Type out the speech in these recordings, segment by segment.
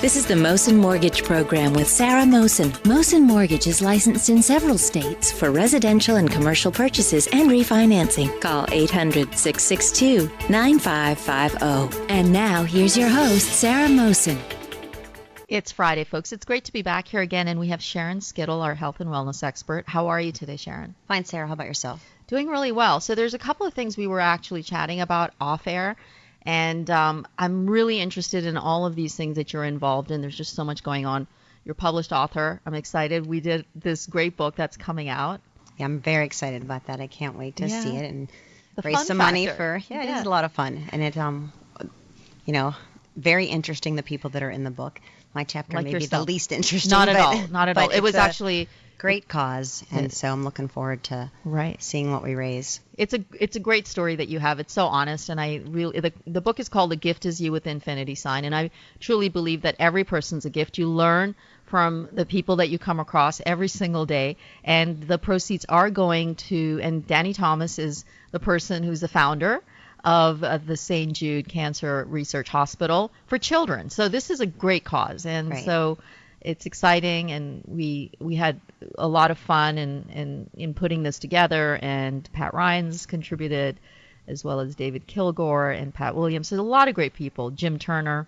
This is the Mosen Mortgage Program with Sarah Mosen. Mosen Mortgage is licensed in several states for residential and commercial purchases and refinancing. Call 800-662-9550. And now, here's your host, Sarah Mosen. It's Friday, folks. It's great to be back here again, and we have Sharon Skittle, our health and wellness expert. How are you today, Sharon? Fine, Sarah. How about yourself? Doing really well. So there's a couple of things we were actually chatting about off air. And I'm really interested in all of these things that you're involved in. There's just so much going on. You're a published author. I'm excited. We did this great book that's coming out. Yeah, I'm very excited about that. I can't wait to see it and the raise some money for. Yeah, it is a lot of fun, and it, very interesting. The people that are in the book. My chapter may be the least interesting. Not at all. Not at all. It was actually great cause, and so I'm looking forward to seeing what we raise. It's a great story that you have. It's so honest, and I really the book is called "The Gift Is You" with Infinity Sign, and I truly believe that every person's a gift. You learn from the people that you come across every single day, and the proceeds are going to. And Danny Thomas is the person who's the founder of the St. Jude Cancer Research Hospital for children. So this is a great cause, and so it's exciting, and we had a lot of fun in putting this together, and Pat Ryan's contributed, as well as David Kilgore and Pat Williams. So a lot of great people, Jim Turner.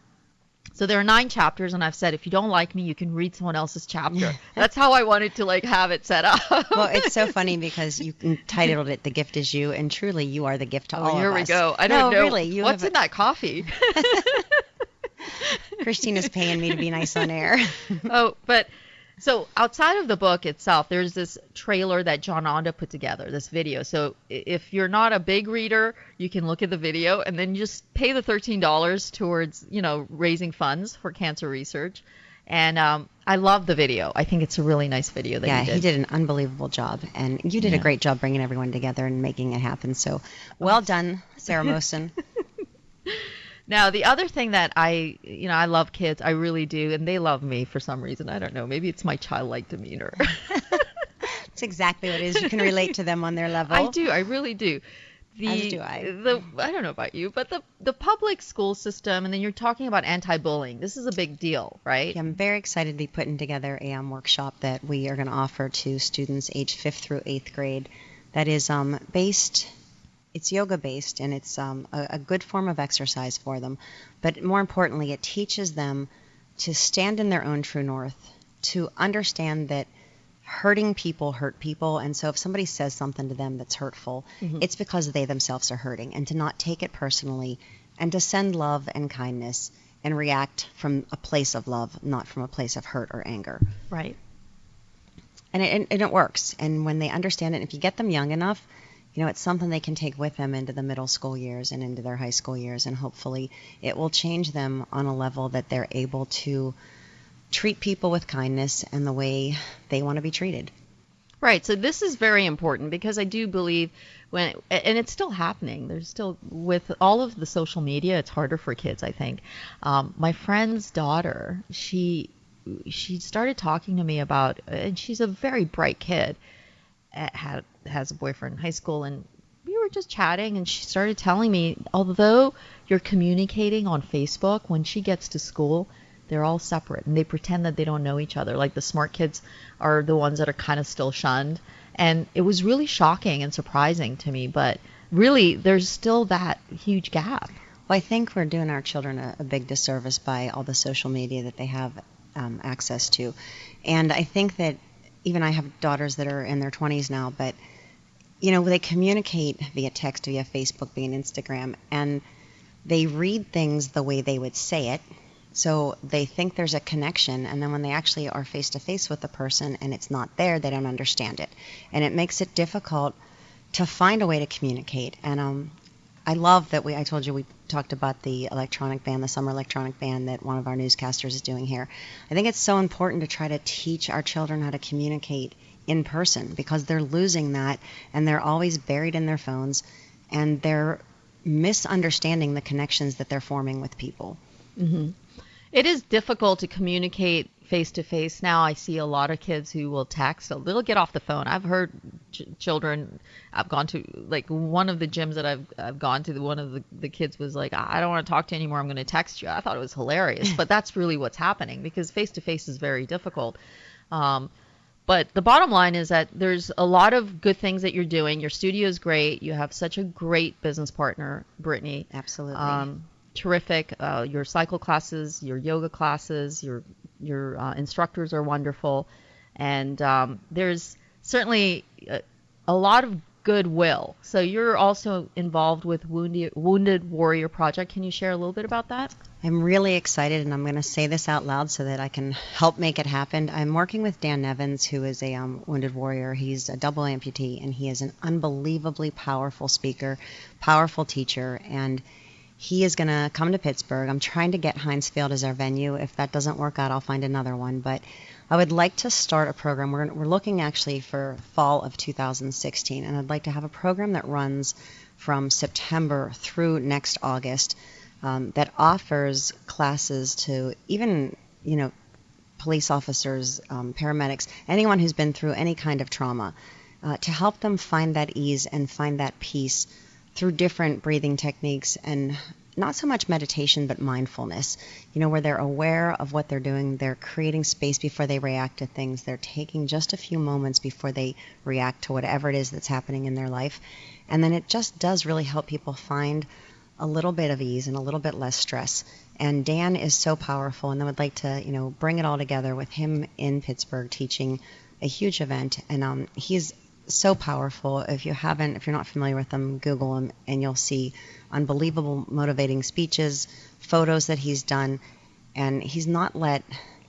So there are 9 chapters, and I've said if you don't like me, you can read someone else's chapter. That's how I wanted to have it set up. Well, it's so funny because you titled it "The Gift Is You," and truly you are the gift to all of us. Here we go. I don't know. Really, what's in that coffee? Christina's paying me to be nice on air. So outside of the book itself, there's this trailer that John Onda put together, this video. So if you're not a big reader, you can look at the video and then just pay the $13 towards, raising funds for cancer research. And I love the video. I think it's a really nice video that you did. Yeah, he did an unbelievable job. And you did a great job bringing everyone together and making it happen. So well done, Sarah Mosen. Now, the other thing that I love kids. I really do. And they love me for some reason. I don't know. Maybe it's my childlike demeanor. It's exactly what it is. You can relate to them on their level. I do. I really do. As do I. I don't know about you, but the public school system, and then you're talking about anti-bullying. This is a big deal, right? Yeah, I'm very excited to be putting together a workshop that we are going to offer to students age 5th through 8th grade. That is based. It's yoga-based, and it's a good form of exercise for them. But more importantly, it teaches them to stand in their own true north, to understand that hurting people hurt people. And so if somebody says something to them that's hurtful, it's because they themselves are hurting, and to not take it personally, and to send love and kindness and react from a place of love, not from a place of hurt or anger. Right. And it works. And when they understand it, if you get them young enough, it's something they can take with them into the middle school years and into their high school years, and hopefully it will change them on a level that they're able to treat people with kindness and the way they want to be treated. Right. So this is very important because I do believe and it's still happening. There's still, with all of the social media, it's harder for kids, I think. My friend's daughter, she started talking to me about, and she's a very bright kid, has a boyfriend in high school, and we were just chatting, and she started telling me, although you're communicating on Facebook, when she gets to school, they're all separate, and they pretend that they don't know each other. Like the smart kids are the ones that are kind of still shunned. And it was really shocking and surprising to me, but really there's still that huge gap. Well, I think we're doing our children a big disservice by all the social media that they have access to. And I think that even I have daughters that are in their 20s now, but they communicate via text, via Facebook, via Instagram, and they read things the way they would say it. So they think there's a connection, and then when they actually are face-to-face with the person and it's not there, they don't understand it. And it makes it difficult to find a way to communicate. And I love that I told you we talked about the electronic ban, the summer electronic ban that one of our newscasters is doing here. I think it's so important to try to teach our children how to communicate in person, because they're losing that, and they're always buried in their phones, and they're misunderstanding the connections that they're forming with people. Mm-hmm. It is difficult to communicate face-to-face now. I see a lot of kids who will text. They'll get off the phone. I've heard children. I've gone to, like, one of the gyms that I've gone to. One of the kids was like, I don't want to talk to you anymore. I'm going to text you. I thought it was hilarious, but that's really what's happening because face-to-face is very difficult. But the bottom line is that there's a lot of good things that you're doing. Your studio is great. You have such a great business partner, Brittany. Absolutely. Terrific. Your cycle classes, your yoga classes, your instructors are wonderful. And there's certainly a lot of goodwill. So you're also involved with Wounded Warrior Project. Can you share a little bit about that? I'm really excited, and I'm going to say this out loud so that I can help make it happen. I'm working with Dan Nevins, who is a Wounded Warrior. He's a double amputee, and he is an unbelievably powerful speaker, powerful teacher, and he is going to come to Pittsburgh. I'm trying to get Heinz Field as our venue. If that doesn't work out, I'll find another one. But I would like to start a program. We're looking actually for fall of 2016, and I'd like to have a program that runs from September through next August that offers classes to even, police officers, paramedics, anyone who's been through any kind of trauma, to help them find that ease and find that peace through different breathing techniques and not so much meditation, but mindfulness, where they're aware of what they're doing. They're creating space before they react to things. They're taking just a few moments before they react to whatever it is that's happening in their life. And then it just does really help people find a little bit of ease and a little bit less stress. And Dan is so powerful, and I would like to, bring it all together with him in Pittsburgh teaching a huge event. And he's so powerful. If you're not familiar with him, Google him, and you'll see unbelievable motivating speeches, photos that he's done, and he's not let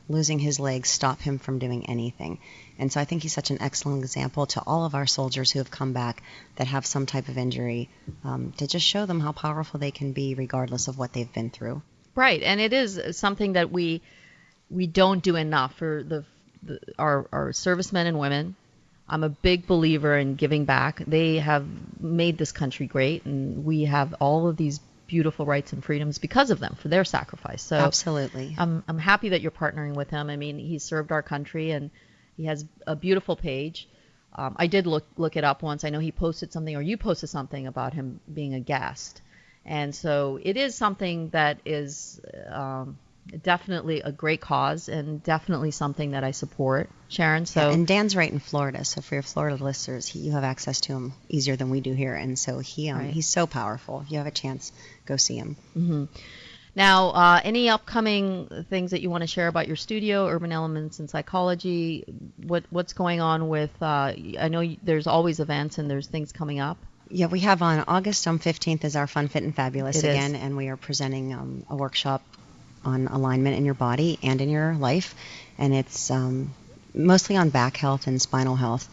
losing his legs stop him from doing anything. And so I think he's such an excellent example to all of our soldiers who have come back that have some type of injury, to just show them how powerful they can be regardless of what they've been through. Right, and it is something that we don't do enough for our servicemen and women. I'm a big believer in giving back. They have made this country great, and we have all of these beautiful rights and freedoms because of them, for their sacrifice. So absolutely. I'm happy that you're partnering with him. I mean, he served our country, and he has a beautiful page. I did look it up once. I know he posted something, or you posted something about him being a guest. And so it is something that is definitely a great cause, and definitely something that I support, Sharon. So, and Dan's right in Florida, so for your Florida listeners, you have access to him easier than we do here, and so he's so powerful. If you have a chance, go see him. Mm-hmm. Now, any upcoming things that you want to share about your studio, Urban Elements and Psychology? What's going on with? I know there's always events and there's things coming up. Yeah, we have on August 15th is our Fun, Fit, and Fabulous again, and we are presenting a workshop on alignment in your body and in your life, and it's mostly on back health and spinal health,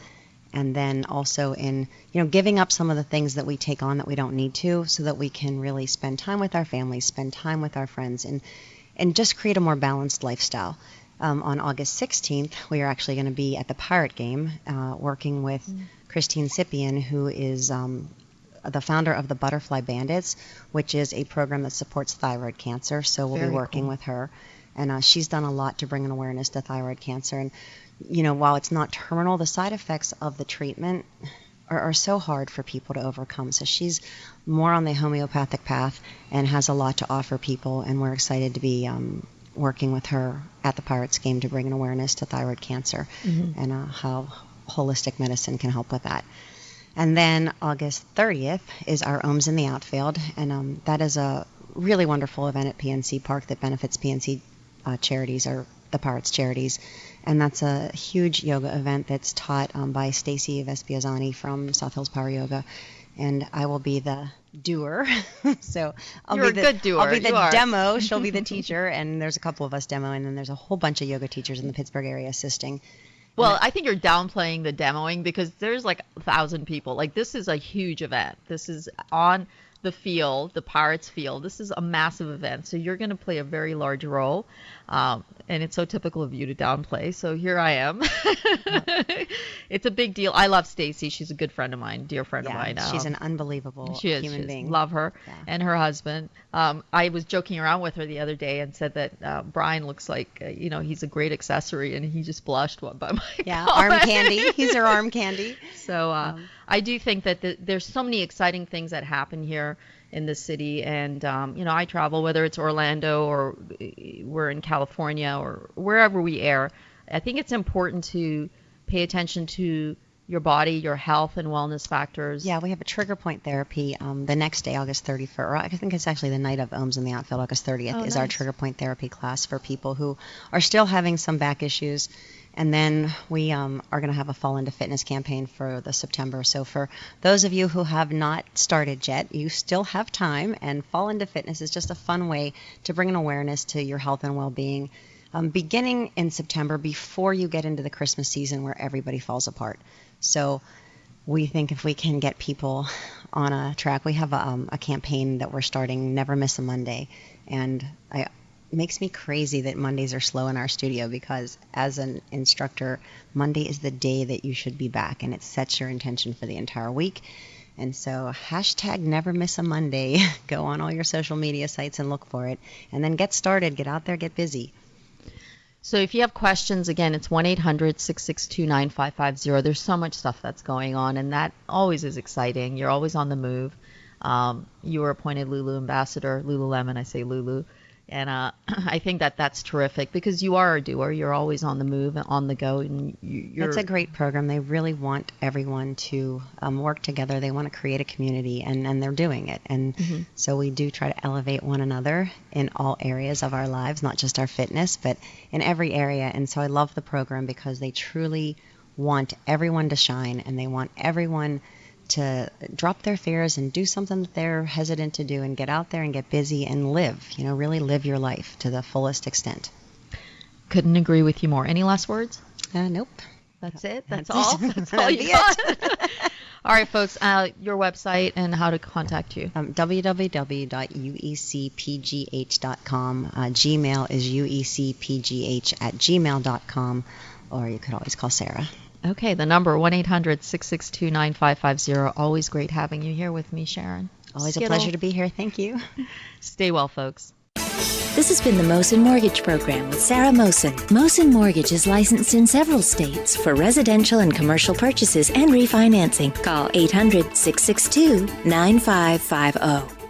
and then also in giving up some of the things that we take on that we don't need to, so that we can really spend time with our families, spend time with our friends, and just create a more balanced lifestyle. On August 16th, we are actually going to be at the Pirate Game, working with Christine Sippian, who is the founder of the Butterfly Bandits, which is a program that supports thyroid cancer. So we'll be working with her. And she's done a lot to bring an awareness to thyroid cancer. And, while it's not terminal, the side effects of the treatment are so hard for people to overcome. So she's more on the homeopathic path and has a lot to offer people. And we're excited to be working with her at the Pirates Game to bring an awareness to thyroid cancer and how holistic medicine can help with that. And then August 30th is our Ohms in the Outfield, and that is a really wonderful event at PNC Park that benefits PNC charities, or the Pirates charities. And that's a huge yoga event that's taught by Stacy Vespiazzani from South Hills Power Yoga. And I will be the doer. So You're a good doer. I'll be the demo. She'll be the teacher. And there's a couple of us demoing, and then there's a whole bunch of yoga teachers in the Pittsburgh area assisting. Well, I think you're downplaying the demoing, because there's like 1,000 people. Like, this is a huge event. This is on the field, the Pirates field. This is a massive event, so you're going to play a very large role. And it's so typical of you to downplay. So here I am. It's a big deal. I love Stacy. She's a good friend of mine, dear friend of mine. She's an unbelievable human being. Love her. And her husband. I was joking around with her the other day and said that Brian looks like, he's a great accessory, and he just blushed by my arm candy. He's her arm candy. So I do think that there's so many exciting things that happen here in the city, and I travel, whether it's Orlando or we're in California or wherever we air. I think it's important to pay attention to your body, your health and wellness factors. Yeah, we have a trigger point therapy the next day, August 31st. Or I think it's actually the night of Ohms in the Outfield, August 30th, is our trigger point therapy class for people who are still having some back issues. And then we are going to have a Fall Into Fitness campaign for the September. So for those of you who have not started yet, you still have time. And Fall Into Fitness is just a fun way to bring an awareness to your health and well-being, beginning in September before you get into the Christmas season where everybody falls apart. So we think if we can get people on a track, we have a campaign that we're starting, Never Miss a Monday. And it makes me crazy that Mondays are slow in our studio, because as an instructor, Monday is the day that you should be back, and it sets your intention for the entire week. And so hashtag Never Miss a Monday. Go on all your social media sites and look for it, and then get started. Get out there, get busy. So if you have questions, again, it's 1-800-662-9550. There's so much stuff that's going on, and that always is exciting. You're always on the move. You were appointed Lulu ambassador, Lululemon, I say Lulu. And I think that's terrific, because you are a doer. You're always on the move and on the go. And It's a great program. They really want everyone to work together. They want to create a community, and they're doing it. And so we do try to elevate one another in all areas of our lives, not just our fitness, but in every area. And so I love the program because they truly want everyone to shine, and they want everyone to drop their fears and do something that they're hesitant to do, and get out there and get busy and live, really live your life to the fullest extent. Couldn't agree with you more. Any last words? Nope. That's it? That's all? That's all you got? All right, folks, your website and how to contact you. www.uecpgh.com. Gmail is uecpgh@gmail.com, or you could always call Sarah. Okay, the number 1-800-662-9550. Always great having you here with me, Sharon. Always Skittle. A pleasure to be here. Thank you. Stay well, folks. This has been the Mosen Mortgage Program with Sarah Mosen. Mosen Mortgage is licensed in several states for residential and commercial purchases and refinancing. Call 800-662-9550.